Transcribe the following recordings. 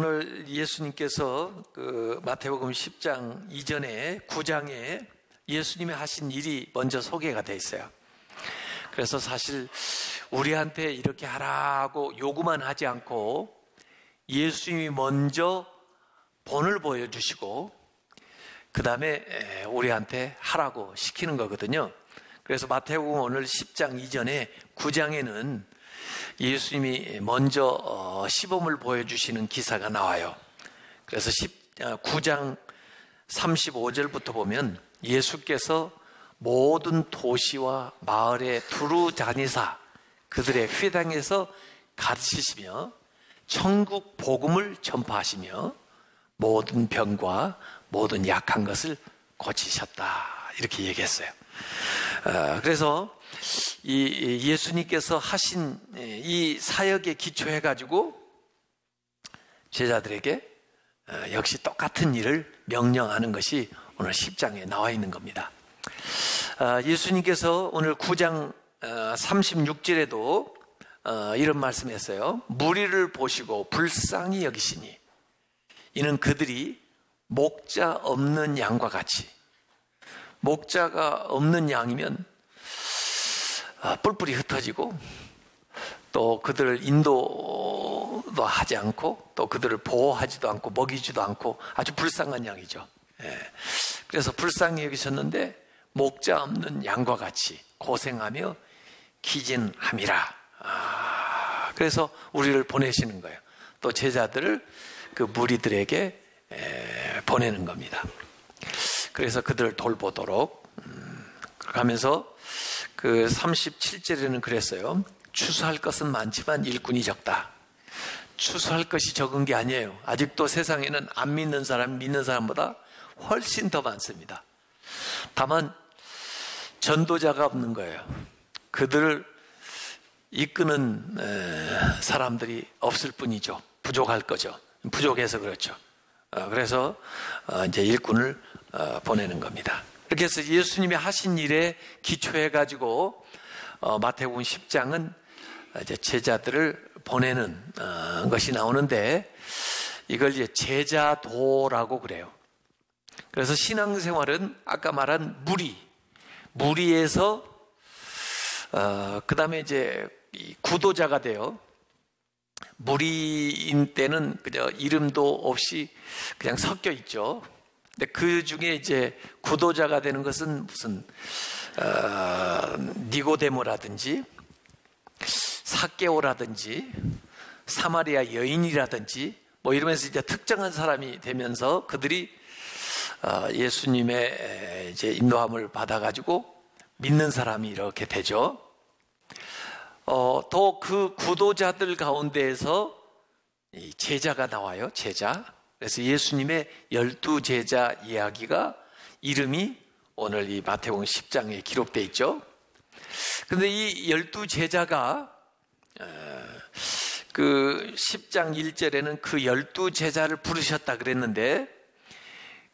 오늘 예수님께서 그 마태복음 10장 이전에 9장에 예수님이 하신 일이 먼저 소개가 돼 있어요. 그래서 사실 우리한테 이렇게 하라고 요구만 하지 않고 예수님이 먼저 본을 보여주시고 그 다음에 우리한테 하라고 시키는 거거든요. 그래서 마태복음 오늘 10장 이전에 9장에는 예수님이 먼저 시범을 보여주시는 기사가 나와요. 그래서 9장 35절부터 보면 예수께서 모든 도시와 마을에 두루 다니사 그들의 회당에서 가르치시며 천국 복음을 전파하시며 모든 병과 모든 약한 것을 고치셨다, 이렇게 얘기했어요. 그래서 이 예수님께서 하신 이 사역에 기초해가지고 제자들에게 역시 똑같은 일을 명령하는 것이 오늘 10장에 나와 있는 겁니다. 예수님께서 오늘 9장 36절에도 이런 말씀했어요. 무리를 보시고 불쌍히 여기시니 이는 그들이 목자 없는 양과 같이, 목자가 없는 양이면 뿔뿔이 흩어지고 또 그들을 인도도 하지 않고 또 그들을 보호하지도 않고 먹이지도 않고 아주 불쌍한 양이죠. 그래서 불쌍히 여기셨는데 목자 없는 양과 같이 고생하며 기진함이라. 그래서 우리를 보내시는 거예요. 또 제자들을 그 무리들에게 보내는 겁니다. 그래서 그들을 돌보도록 그렇게 하면서 그 37절에는 그랬어요. 추수할 것은 많지만 일꾼이 적다. 추수할 것이 적은 게 아니에요. 아직도 세상에는 안 믿는 사람, 믿는 사람보다 훨씬 더 많습니다. 다만 전도자가 없는 거예요. 그들을 이끄는 사람들이 없을 뿐이죠. 부족할 거죠. 부족해서 그렇죠. 그래서 이제 일꾼을 보내는 겁니다. 이렇게 해서 예수님이 하신 일에 기초해가지고 마태복음 10장은 이제 제자들을 보내는 것이 나오는데 이걸 이제 제자도라고 그래요. 그래서 신앙생활은 아까 말한 무리에서 그 다음에 이제 구도자가 돼요. 무리인 때는 그저 이름도 없이 그냥 섞여 있죠. 근데 그 중에 이제 구도자가 되는 것은 무슨 니고데모라든지 사개오라든지 사마리아 여인이라든지 뭐 이러면서 이제 특정한 사람이 되면서 그들이 예수님의 이제 인도함을 받아가지고 믿는 사람이 이렇게 되죠. 또 그 구도자들 가운데에서 이 제자가 나와요. 제자. 그래서 예수님의 12제자 이야기가 이름이 오늘 이 마태복음 10장에 기록되어 있죠. 그런데 이 12제자가 그 10장 1절에는 그 12제자를 부르셨다 그랬는데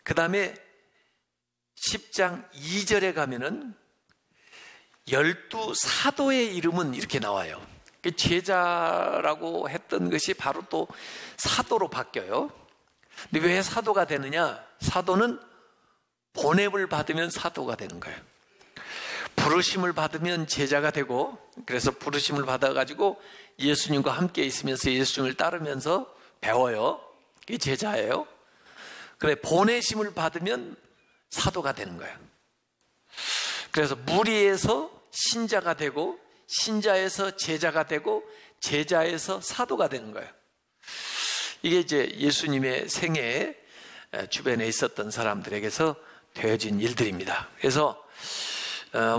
그 다음에 10장 2절에 가면은 12사도의 이름은 이렇게 나와요. 제자라고 했던 것이 바로 또 사도로 바뀌어요. 근데 왜 사도가 되느냐? 사도는 보냄을 받으면 사도가 되는 거예요. 부르심을 받으면 제자가 되고, 그래서 부르심을 받아가지고 예수님과 함께 있으면서 예수님을 따르면서 배워요. 그게 제자예요. 그래, 보내심을 받으면 사도가 되는 거예요. 그래서 무리에서 신자가 되고, 신자에서 제자가 되고, 제자에서 사도가 되는 거예요. 이게 이제 예수님의 생애에 주변에 있었던 사람들에게서 되어진 일들입니다. 그래서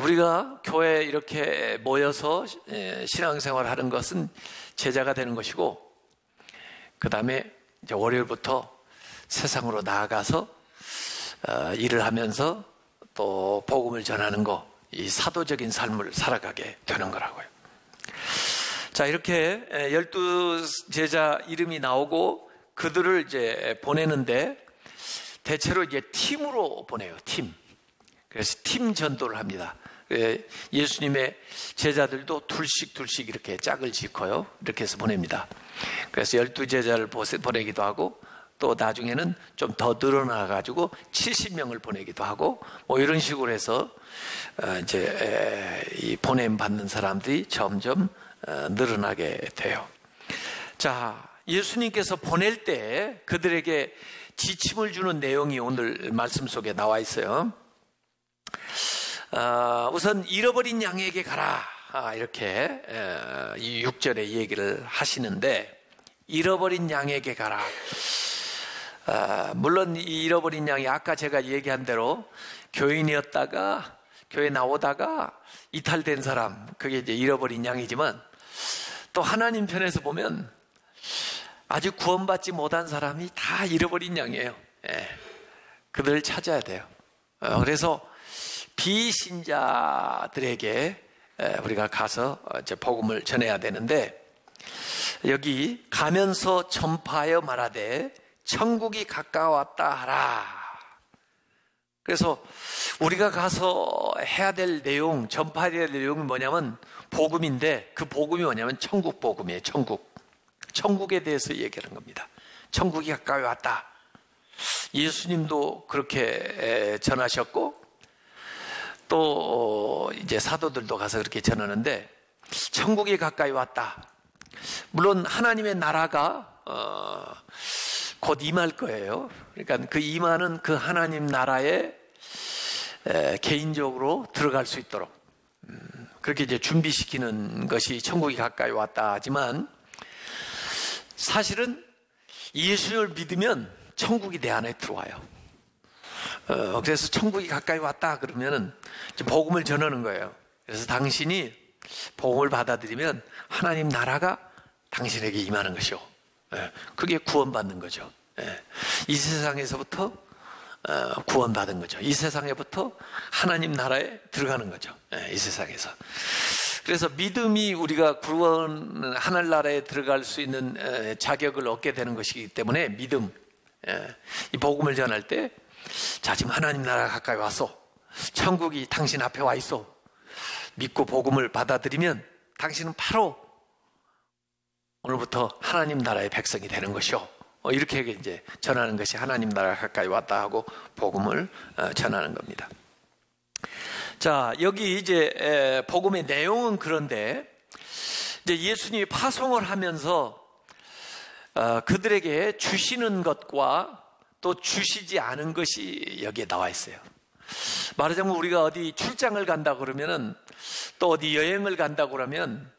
우리가 교회에 이렇게 모여서 신앙생활을 하는 것은 제자가 되는 것이고, 그 다음에 이제 월요일부터 세상으로 나아가서 일을 하면서 또 복음을 전하는 거, 이 사도적인 삶을 살아가게 되는 거라고요. 자, 이렇게 12제자 이름이 나오고 그들을 이제 보내는데 대체로 이제 팀으로 보내요. 팀. 그래서 팀 전도를 합니다. 예수님의 제자들도 둘씩 이렇게 짝을 짓고요. 이렇게 해서 보냅니다. 그래서 12제자를 보내기도 하고 또 나중에는 좀 더 늘어나가지고 70명을 보내기도 하고 뭐 이런 식으로 해서 이제 이 보냄 받는 사람들이 점점 늘어나게 돼요. 자, 예수님께서 보낼 때 그들에게 지침을 주는 내용이 오늘 말씀 속에 나와 있어요. 우선 잃어버린 양에게 가라, 이렇게 이 6절에 얘기를 하시는데, 잃어버린 양에게 가라. 물론 이 잃어버린 양이 아까 제가 얘기한 대로 교인이었다가 교회 나오다가 이탈된 사람, 그게 이제 잃어버린 양이지만, 또 하나님 편에서 보면 아직 구원받지 못한 사람이 다 잃어버린 양이에요. 그들을 찾아야 돼요. 그래서 비신자들에게 우리가 가서 이제 복음을 전해야 되는데, 여기 가면서 전파하여 말하되 천국이 가까웠다 하라. 그래서 우리가 가서 해야 될 내용, 전파해야 될 내용이 뭐냐면 복음인데, 그 복음이 뭐냐면 천국 복음이에요. 천국에 대해서 얘기하는 겁니다. 천국이 가까이 왔다. 예수님도 그렇게 전하셨고 또 이제 사도들도 가서 그렇게 전하는데, 천국이 가까이 왔다. 물론 하나님의 나라가 곧 임할 거예요. 그러니까 그 임하는 그 하나님 나라에 개인적으로 들어갈 수 있도록 그렇게 이제 준비시키는 것이 천국이 가까이 왔다 하지만, 사실은 예수님을 믿으면 천국이 내 안에 들어와요. 그래서 천국이 가까이 왔다 그러면은 복음을 전하는 거예요. 그래서 당신이 복음을 받아들이면 하나님 나라가 당신에게 임하는 것이요. 그게 구원받는 거죠. 이 세상에서부터 구원받은 거죠. 이 세상에부터 하나님 나라에 들어가는 거죠. 이 세상에서. 그래서 믿음이 우리가 구원 하늘나라에 들어갈 수 있는 자격을 얻게 되는 것이기 때문에 믿음, 이 복음을 전할 때, 자, 지금 하나님 나라가 가까이 왔어, 천국이 당신 앞에 와 있어, 믿고 복음을 받아들이면 당신은 바로 오늘부터 하나님 나라의 백성이 되는 것이요. 이렇게 이제 전하는 것이 하나님 나라가 가까이 왔다 하고 복음을 전하는 겁니다. 자, 여기 이제 복음의 내용은 그런데, 이제 예수님이 파송을 하면서 그들에게 주시는 것과 또 주시지 않은 것이 여기에 나와 있어요. 말하자면 우리가 어디 출장을 간다 그러면은, 또 어디 여행을 간다 그러면,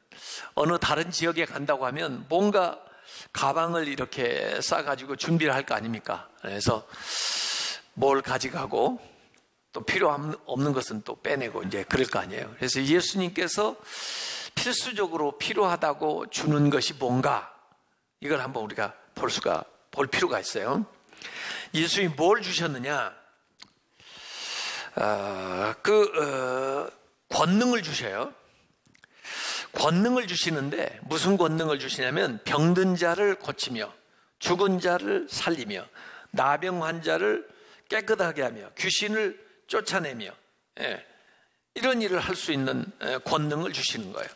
어느 다른 지역에 간다고 하면 뭔가 가방을 이렇게 싸가지고 준비를 할 거 아닙니까? 그래서 뭘 가져가고 또 필요 없는 것은 또 빼내고 이제 그럴 거 아니에요. 그래서 예수님께서 필수적으로 필요하다고 주는 것이 뭔가, 이걸 한번 우리가 볼 필요가 있어요. 예수님이 뭘 주셨느냐? 권능을 주셔요. 권능을 주시는데, 무슨 권능을 주시냐면 병든 자를 고치며 죽은 자를 살리며 나병 환자를 깨끗하게 하며 귀신을 쫓아내며, 이런 일을 할 수 있는 권능을 주시는 거예요.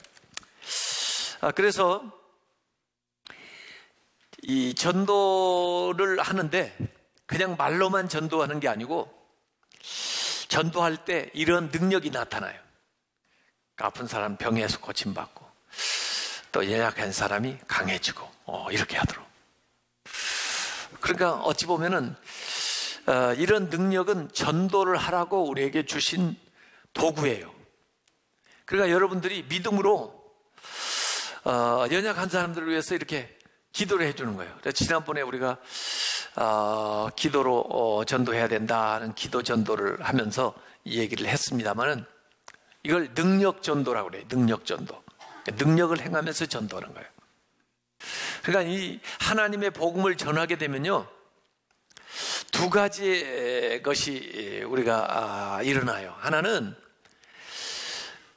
그래서 이 전도를 하는데 그냥 말로만 전도하는 게 아니고, 전도할 때 이런 능력이 나타나요. 아픈 사람 병에서 고침받고, 또 연약한 사람이 강해지고, 이렇게 하도록. 그러니까 어찌 보면은 이런 능력은 전도를 하라고 우리에게 주신 도구예요. 그러니까 여러분들이 믿음으로 연약한 사람들을 위해서 이렇게 기도를 해주는 거예요. 지난번에 우리가 기도로 전도해야 된다는 기도 전도를 하면서 이 얘기를 했습니다만은, 이걸 능력 전도라고 그래요. 능력 전도. 능력을 행하면서 전도하는 거예요. 그러니까 이 하나님의 복음을 전하게 되면요, 두 가지 것이 우리가 일어나요. 하나는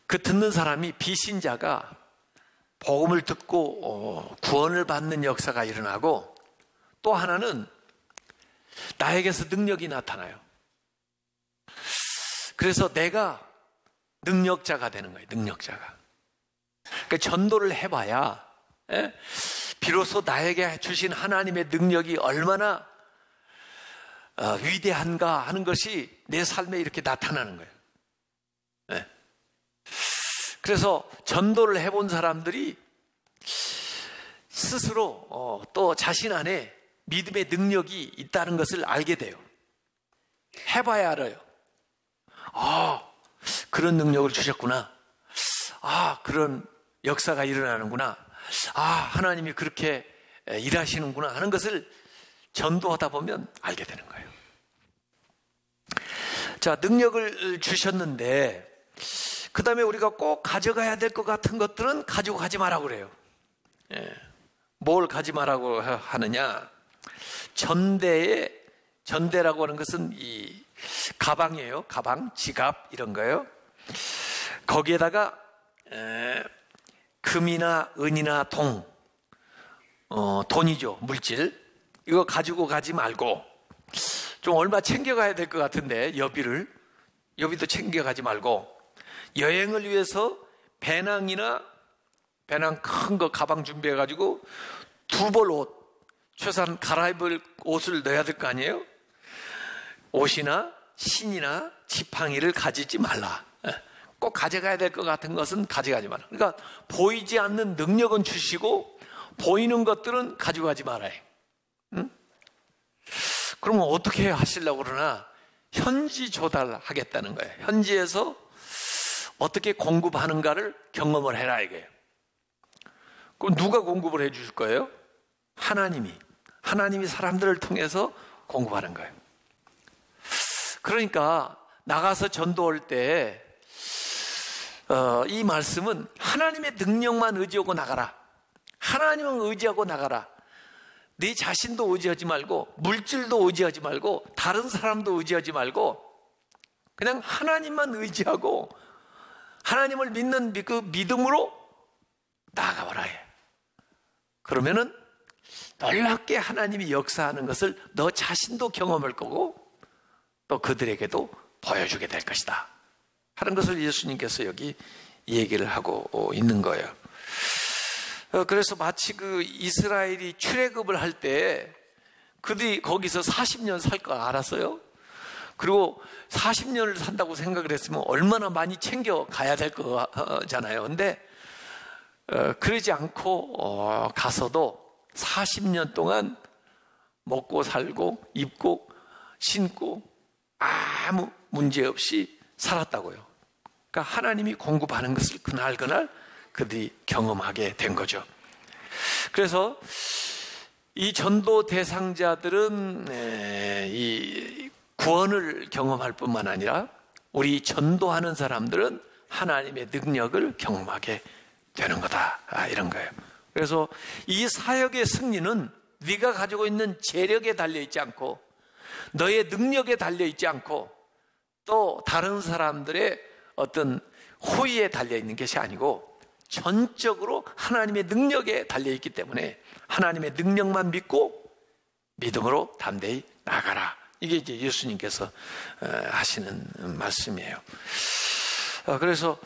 그 듣는 사람이, 비신자가 복음을 듣고 구원을 받는 역사가 일어나고, 또 하나는 나에게서 능력이 나타나요. 그래서 내가 능력자가 되는 거예요. 능력자가. 그러니까 전도를 해봐야 비로소 나에게 주신 하나님의 능력이 얼마나 위대한가 하는 것이 내 삶에 이렇게 나타나는 거예요. 그래서 전도를 해본 사람들이 스스로 또 자신 안에 믿음의 능력이 있다는 것을 알게 돼요. 해봐야 알아요. 그런 능력을 주셨구나. 그런 역사가 일어나는구나. 하나님이 그렇게 일하시는구나 하는 것을 전도하다 보면 알게 되는 거예요. 자, 능력을 주셨는데 그 다음에 우리가 꼭 가져가야 될 것 같은 것들은 가지고 가지 말라고 그래요. 뭘 가지 말라고 하느냐? 전대라고 하는 것은 이 가방이에요. 가방, 지갑 이런 거예요. 거기에다가 금이나 은이나 돈이죠. 물질. 이거 가지고 가지 말고 좀 얼마 챙겨가야 될 것 같은데 여비도 챙겨가지 말고 여행을 위해서 배낭 큰 거 가방 준비해가지고 두 벌 옷, 최소한 갈아입을 옷을 넣어야 될 거 아니에요? 옷이나 신이나 지팡이를 가지지 말라. 꼭 가져가야 될 것 같은 것은 가져가지 마라. 그러니까 보이지 않는 능력은 주시고 보이는 것들은 가지고 가지 말아요. 응? 그러면 어떻게 하시려고 그러나 현지 조달하겠다는 거예요. 현지에서 어떻게 공급하는가를 경험을 해라 이거예요. 그럼 누가 공급을 해 주실 거예요? 하나님이 사람들을 통해서 공급하는 거예요. 그러니까 나가서 전도할 때 이 말씀은 하나님의 능력만 의지하고 나가라. 하나님을 의지하고 나가라. 네 자신도 의지하지 말고 물질도 의지하지 말고 다른 사람도 의지하지 말고 그냥 하나님만 의지하고 하나님을 믿는 그 믿음으로 나아가봐라 해. 그러면은 놀랍게 하나님이 역사하는 것을 너 자신도 경험할 거고 또 그들에게도 보여주게 될 것이다 하는 것을 예수님께서 여기 얘기를 하고 있는 거예요. 그래서 마치 그 이스라엘이 출애굽을 할 때 그들이 거기서 40년 살 거 알았어요. 그리고 40년을 산다고 생각을 했으면 얼마나 많이 챙겨 가야 될 거잖아요. 근데 그러지 않고 가서도 40년 동안 먹고 살고 입고 신고 아무 문제 없이 살았다고요. 그러니까 하나님이 공급하는 것을 그날 그들이 경험하게 된 거죠. 그래서 이 전도 대상자들은 이 구원을 경험할 뿐만 아니라 우리 전도하는 사람들은 하나님의 능력을 경험하게 되는 거다 이런 거예요. 그래서 이 사역의 승리는 네가 가지고 있는 재력에 달려있지 않고 너의 능력에 달려있지 않고 또 다른 사람들의 어떤 호의에 달려있는 것이 아니고 전적으로 하나님의 능력에 달려있기 때문에 하나님의 능력만 믿고 믿음으로 담대히 나가라. 이게 이제 예수님께서 하시는 말씀이에요. 그래서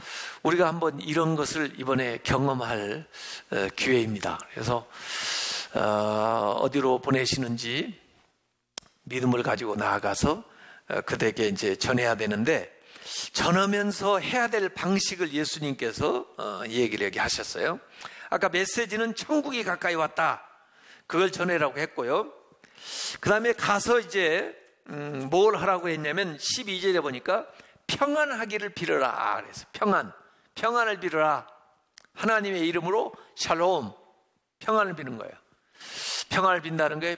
우리가 한번 이런 것을 이번에 경험할 기회입니다. 그래서 어디로 보내시는지 믿음을 가지고 나아가서 그들에게 이제 전해야 되는데 전하면서 해야 될 방식을 예수님께서 얘기를 여기 하셨어요. 아까 메시지는 천국이 가까이 왔다. 그걸 전해라고 했고요. 그 다음에 가서 이제 뭘 하라고 했냐면 12절에 보니까 평안하기를 빌어라. 그래서 평안을 빌어라. 하나님의 이름으로 샬롬, 평안을 비는 거예요. 평안을 빈다는 게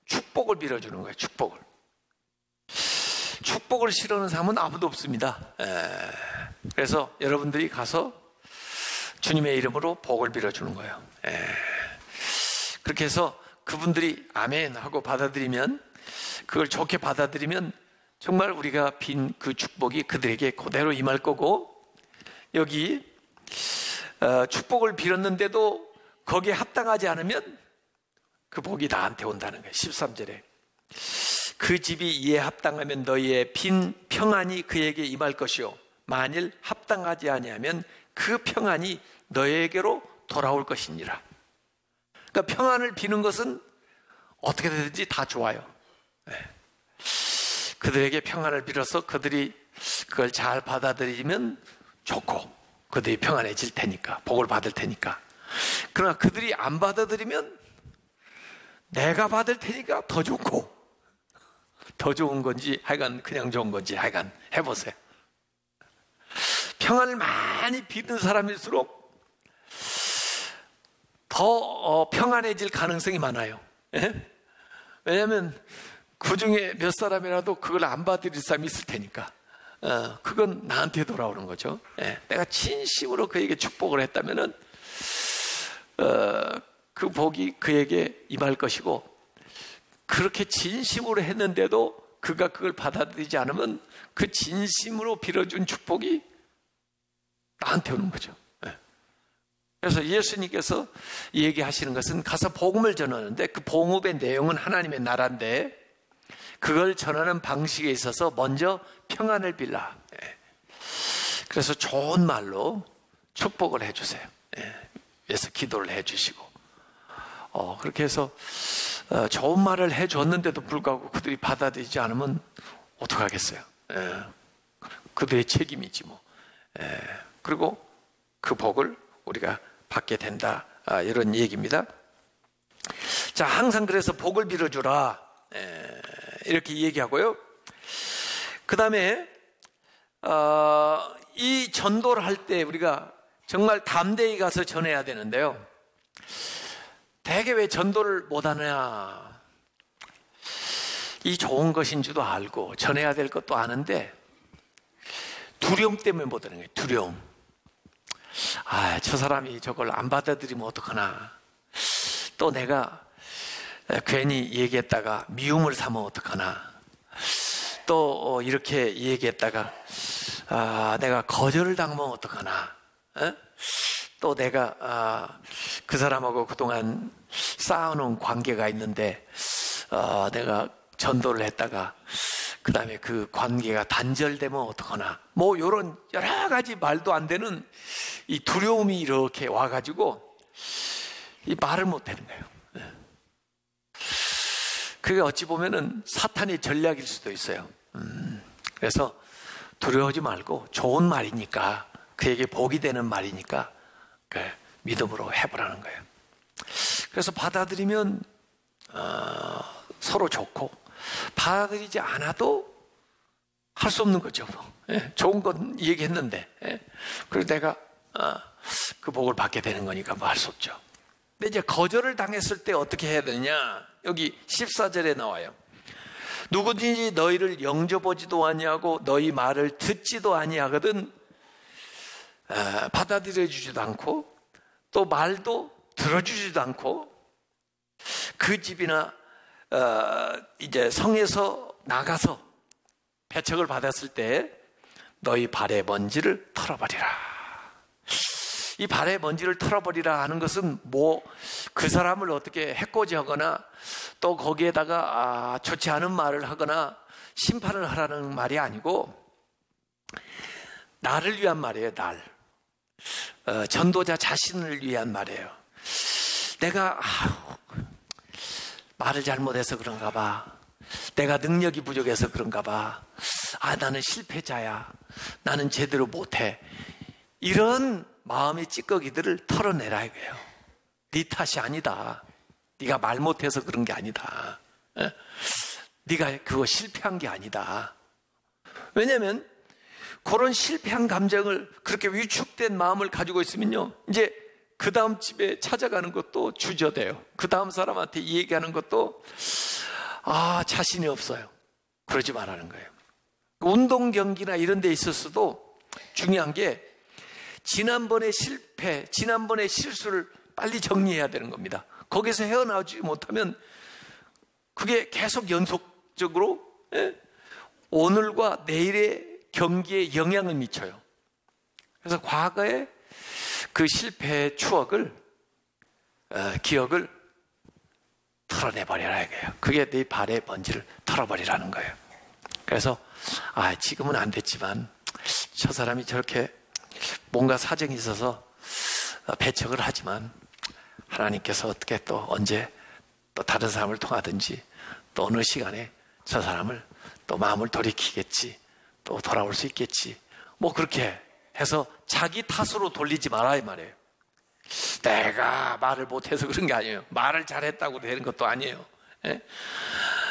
축복을 빌어주는 거예요. 축복을 싫어하는 사람은 아무도 없습니다. 그래서 여러분들이 가서 주님의 이름으로 복을 빌어주는 거예요. 그렇게 해서 그분들이 아멘 하고 받아들이면, 그걸 좋게 받아들이면 정말 우리가 빈 그 축복이 그들에게 그대로 임할 거고, 여기 축복을 빌었는데도 거기에 합당하지 않으면 그 복이 나한테 온다는 거예요. 13절에 그 집이 이에 합당하면 너희의 빈 평안이 그에게 임할 것이요 만일 합당하지 아니하면 그 평안이 너에게로 돌아올 것이니라. 그러니까 평안을 비는 것은 어떻게 되든지 다 좋아요. 그들에게 평안을 빌어서 그들이 그걸 잘 받아들이면 좋고, 그들이 평안해질 테니까, 복을 받을 테니까. 그러나 그들이 안 받아들이면 내가 받을 테니까 더 좋고, 더 좋은 건지 하여간 그냥 좋은 건지 하여간 해보세요. 평안을 많이 비는 사람일수록 더 평안해질 가능성이 많아요. 왜냐하면 그 중에 몇 사람이라도 그걸 안 받아들일 사람이 있을 테니까. 그건 나한테 돌아오는 거죠. 내가 진심으로 그에게 축복을 했다면은 그 복이 그에게 임할 것이고, 그렇게 진심으로 했는데도 그가 그걸 받아들이지 않으면 그 진심으로 빌어준 축복이 나한테 오는 거죠. 그래서 예수님께서 얘기하시는 것은 가서 복음을 전하는데, 그 복음의 내용은 하나님의 나라인데 그걸 전하는 방식에 있어서 먼저 평안을 빌라. 그래서 좋은 말로 축복을 해주세요. 그래서 기도를 해주시고, 그렇게 해서 좋은 말을 해줬는데도 불구하고 그들이 받아들이지 않으면 어떡하겠어요. 그들의 책임이지 뭐. 그리고 그 복을 우리가 받게 된다, 이런 얘기입니다. 자, 항상 그래서 복을 빌어주라, 이렇게 얘기하고요. 그 다음에 이 전도를 할 때 우리가 정말 담대히 가서 전해야 되는데요. 대개 왜 전도를 못하느냐, 이 좋은 것인 줄도 알고 전해야 될 것도 아는데 두려움 때문에 못하는 거예요. 두려움. 저 사람이 저걸 안 받아들이면 어떡하나, 또 내가 괜히 얘기했다가 미움을 사면 어떡하나, 또 이렇게 얘기했다가 내가 거절을 당하면 어떡하나, 또 내가 그 사람하고 그동안 쌓아놓은 관계가 있는데 내가 전도를 했다가 그 다음에 그 관계가 단절되면 어떡하나, 뭐 이런 여러 가지 말도 안 되는 이 두려움이 이렇게 와가지고 이 말을 못 하는 거예요. 그게 어찌 보면은 사탄의 전략일 수도 있어요. 그래서 두려워하지 말고 좋은 말이니까, 그에게 복이 되는 말이니까 믿음으로 해보라는 거예요. 그래서 받아들이면 서로 좋고, 받아들이지 않아도 할 수 없는 거죠. 좋은 건 얘기했는데, 그리고 내가 그 복을 받게 되는 거니까 뭐 할 수 없죠. 근데 이제 거절을 당했을 때 어떻게 해야 되느냐, 여기 14절에 나와요. 누구든지 너희를 영접하지도 아니하고 너희 말을 듣지도 아니하거든 받아들여 주지도 않고 또 말도 들어주지도 않고, 그 집이나 이제 성에서 나가서 배척을 받았을 때 너희 발의 먼지를 털어버리라. 이 발의 먼지를 털어버리라 하는 것은 뭐 그 사람을 어떻게 해코지하거나 또 거기에다가 좋지 않은 말을 하거나 심판을 하라는 말이 아니고, 나를 위한 말이에요. 전도자 자신을 위한 말이에요. 내가 말을 잘못해서 그런가 봐, 내가 능력이 부족해서 그런가 봐, 나는 실패자야, 나는 제대로 못해, 이런 마음의 찌꺼기들을 털어내라 이거예요. 네 탓이 아니다, 네가 말 못해서 그런 게 아니다, 네가 그거 실패한 게 아니다. 왜냐하면 그런 실패한 감정을, 그렇게 위축된 마음을 가지고 있으면요, 이제 그 다음 집에 찾아가는 것도 주저돼요. 그 다음 사람한테 얘기하는 것도 자신이 없어요. 그러지 말라는 거예요. 운동 경기나 이런 데 있어서도 중요한 게 지난번의 실패, 지난번의 실수를 빨리 정리해야 되는 겁니다. 거기서 헤어나오지 못하면 그게 계속 연속적으로 오늘과 내일의 경기에 영향을 미쳐요. 그래서 과거의 그 실패의 추억을, 기억을 털어내버리라 이거예요. 그게 네 발의 먼지를 털어버리라는 거예요. 그래서 지금은 안 됐지만 저 사람이 저렇게 뭔가 사정이 있어서 배척을 하지만 하나님께서 어떻게 또 언제 또 다른 사람을 통하든지 또 어느 시간에 저 사람을 또 마음을 돌이키겠지, 또 돌아올 수 있겠지, 뭐 그렇게 해서 자기 탓으로 돌리지 말아야 말이에요. 내가 말을 못해서 그런 게 아니에요. 말을 잘했다고 되는 것도 아니에요. 예?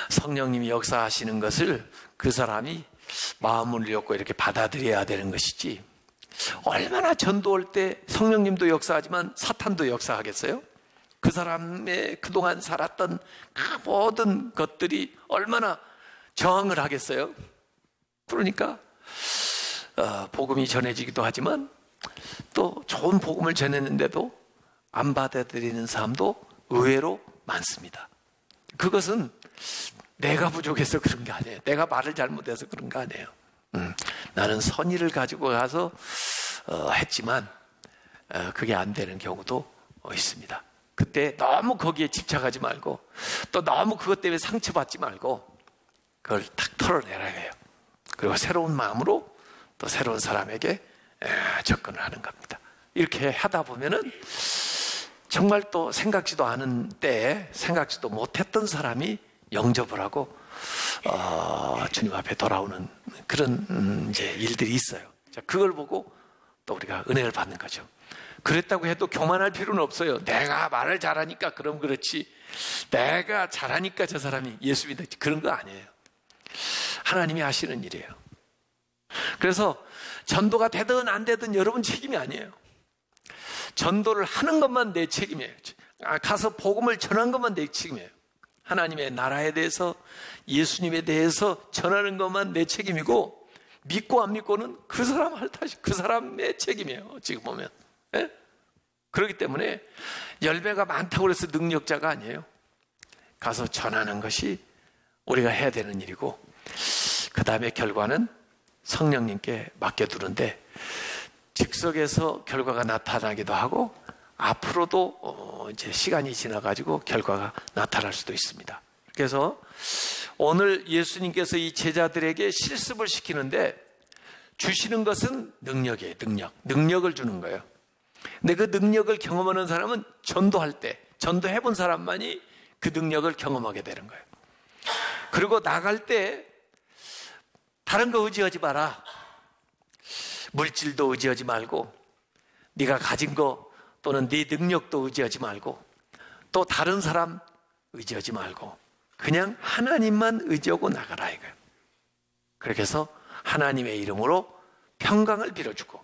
성령님이 역사하시는 것을 그 사람이 마음을 열고 이렇게 받아들여야 되는 것이지, 얼마나 전도할 때 성령님도 역사하지만 사탄도 역사하겠어요? 그 사람의 그동안 살았던 그 모든 것들이 얼마나 저항을 하겠어요? 그러니까 복음이 전해지기도 하지만 또 좋은 복음을 전했는데도 안 받아들이는 사람도 의외로 많습니다. 그것은 내가 부족해서 그런 게 아니에요. 내가 말을 잘못해서 그런 거 아니에요. 나는 선의를 가지고 가서 했지만 그게 안 되는 경우도 있습니다. 그때 너무 거기에 집착하지 말고 또 너무 그것 때문에 상처받지 말고 그걸 탁 털어내라 해요. 그리고 새로운 마음으로 또 새로운 사람에게 접근을 하는 겁니다. 이렇게 하다 보면은 정말 또 생각지도 않은 때에 생각지도 못했던 사람이 영접을 하고 주님 앞에 돌아오는 그런 이제 일들이 있어요. 자, 그걸 보고 또 우리가 은혜를 받는 거죠. 그랬다고 해도 교만할 필요는 없어요. 내가 말을 잘하니까 그럼 그렇지, 내가 잘하니까 저 사람이 예수 믿었지, 그런 거 아니에요. 하나님이 하시는 일이에요. 그래서 전도가 되든 안 되든 여러분 책임이 아니에요. 전도를 하는 것만 내 책임이에요. 가서 복음을 전한 것만 내 책임이에요. 하나님의 나라에 대해서, 예수님에 대해서 전하는 것만 내 책임이고, 믿고 안 믿고는 그 사람 할 탓이, 그 사람의 책임이에요. 지금 보면. 예? 그렇기 때문에 열매가 많다고 해서 능력자가 아니에요. 가서 전하는 것이 우리가 해야 되는 일이고, 그 다음에 결과는 성령님께 맡겨두는데, 즉석에서 결과가 나타나기도 하고 앞으로도 이제 시간이 지나가지고 결과가 나타날 수도 있습니다. 그래서 오늘 예수님께서 이 제자들에게 실습을 시키는데 주시는 것은 능력이에요. 능력을 주는 거예요. 근데 그 능력을 경험하는 사람은 전도할 때, 전도해본 사람만이 그 능력을 경험하게 되는 거예요. 그리고 나갈 때 다른 거 의지하지 마라. 물질도 의지하지 말고, 네가 가진 거 또는 네 능력도 의지하지 말고, 또 다른 사람 의지하지 말고 그냥 하나님만 의지하고 나가라 이거예요. 그렇게 해서 하나님의 이름으로 평강을 빌어주고,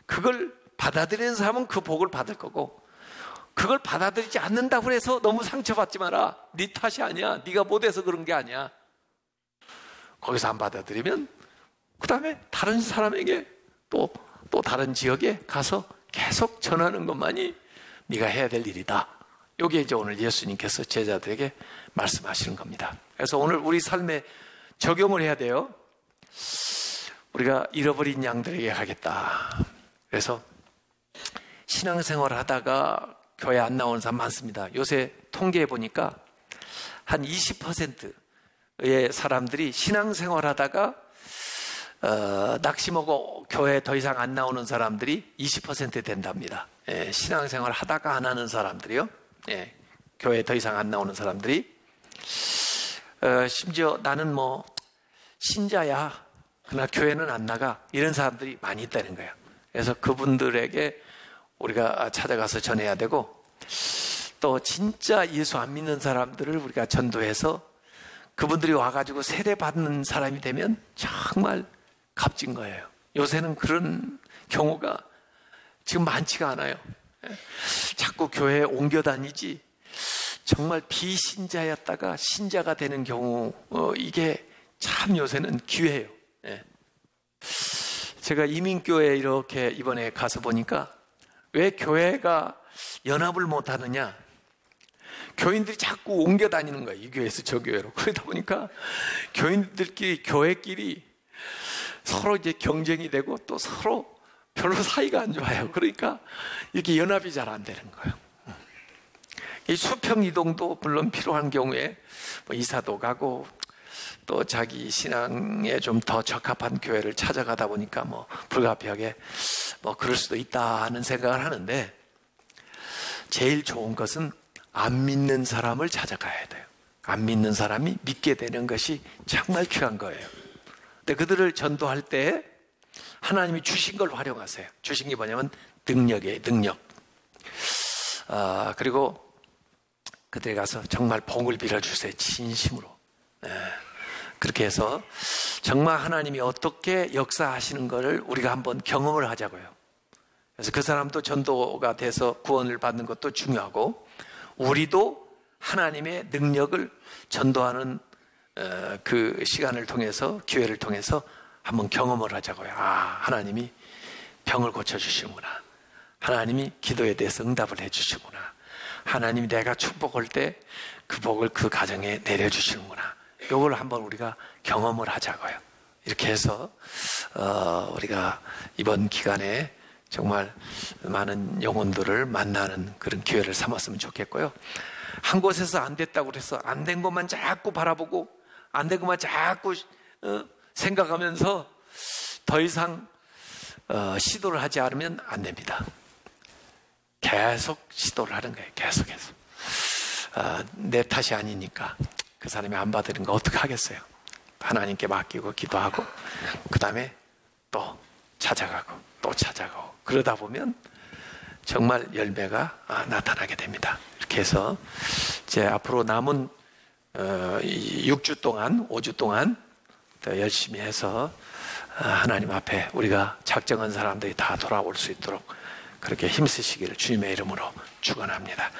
그걸 받아들이는 사람은 그 복을 받을 거고, 그걸 받아들이지 않는다고 해서 너무 상처받지 마라. 네 탓이 아니야. 네가 못해서 그런 게 아니야. 거기서 안 받아들이면 그 다음에 다른 사람에게 또 다른 지역에 가서 계속 전하는 것만이 네가 해야 될 일이다. 이게 이제 오늘 예수님께서 제자들에게 말씀하시는 겁니다. 그래서 오늘 우리 삶에 적용을 해야 돼요. 우리가 잃어버린 양들에게 가겠다. 그래서 신앙생활 하다가 교회 안 나오는 사람 많습니다. 요새 통계해 보니까 한 20%의 사람들이 신앙생활 하다가 낙심하고 교회 더 이상 안 나오는 사람들이 20% 된답니다. 예, 신앙생활 하다가 안 하는 사람들이요. 예, 교회 더 이상 안 나오는 사람들이. 심지어 나는 뭐 신자야, 그러나 교회는 안 나가, 이런 사람들이 많이 있다는 거예요. 그래서 그분들에게 우리가 찾아가서 전해야 되고, 또 진짜 예수 안 믿는 사람들을 우리가 전도해서 그분들이 와가지고 세례받는 사람이 되면 정말 값진 거예요. 요새는 그런 경우가 지금 많지가 않아요. 자꾸 교회에 옮겨 다니지, 정말 비신자였다가 신자가 되는 경우, 이게 참 요새는 기회예요. 제가 이민교회에 이렇게 이번에 가서 보니까 왜 교회가 연합을 못 하느냐, 교인들이 자꾸 옮겨 다니는 거예요. 이 교회에서 저 교회로. 그러다 보니까 교인들끼리, 교회끼리 서로 이제 경쟁이 되고 또 서로 별로 사이가 안 좋아요. 그러니까 이렇게 연합이 잘 안 되는 거예요. 이 수평 이동도 물론 필요한 경우에 뭐 이사도 가고 또 자기 신앙에 좀 더 적합한 교회를 찾아가다 보니까 뭐 불가피하게 뭐 그럴 수도 있다 하는 생각을 하는데, 제일 좋은 것은 안 믿는 사람을 찾아가야 돼요. 안 믿는 사람이 믿게 되는 것이 정말 귀한 거예요. 근데 그들을 전도할 때 하나님이 주신 걸 활용하세요. 주신 게 뭐냐면 능력이에요. 능력. 그리고 그들에 가서 정말 복을 빌어주세요. 진심으로. 그렇게 해서 정말 하나님이 어떻게 역사하시는 것을 우리가 한번 경험을 하자고요. 그래서 그 사람도 전도가 돼서 구원을 받는 것도 중요하고, 우리도 하나님의 능력을 전도하는 그 시간을 통해서, 기회를 통해서 한번 경험을 하자고요. 하나님이 병을 고쳐주시는구나. 하나님이 기도에 대해서 응답을 해주시구나. 하나님이 내가 축복할 때 그 복을 그 가정에 내려주시는구나. 이걸 한번 우리가 경험을 하자고요. 이렇게 해서 우리가 이번 기간에 정말 많은 영혼들을 만나는 그런 기회를 삼았으면 좋겠고요. 한 곳에서 안 됐다고 해서 안 된 것만 자꾸 바라보고 안 된 것만 자꾸 생각하면서 더 이상 시도를 하지 않으면 안 됩니다. 계속 시도를 하는 거예요. 계속해서. 내 탓이 아니니까 그 사람이 안 받는 거 어떻게 하겠어요? 하나님께 맡기고 기도하고, 그 다음에 또 찾아가고 또 찾아가고, 그러다 보면 정말 열매가 나타나게 됩니다. 이렇게 해서 이제 앞으로 남은 6주 동안, 5주 동안 더 열심히 해서 하나님 앞에 우리가 작정한 사람들이 다 돌아올 수 있도록 그렇게 힘쓰시기를 주님의 이름으로 축원합니다.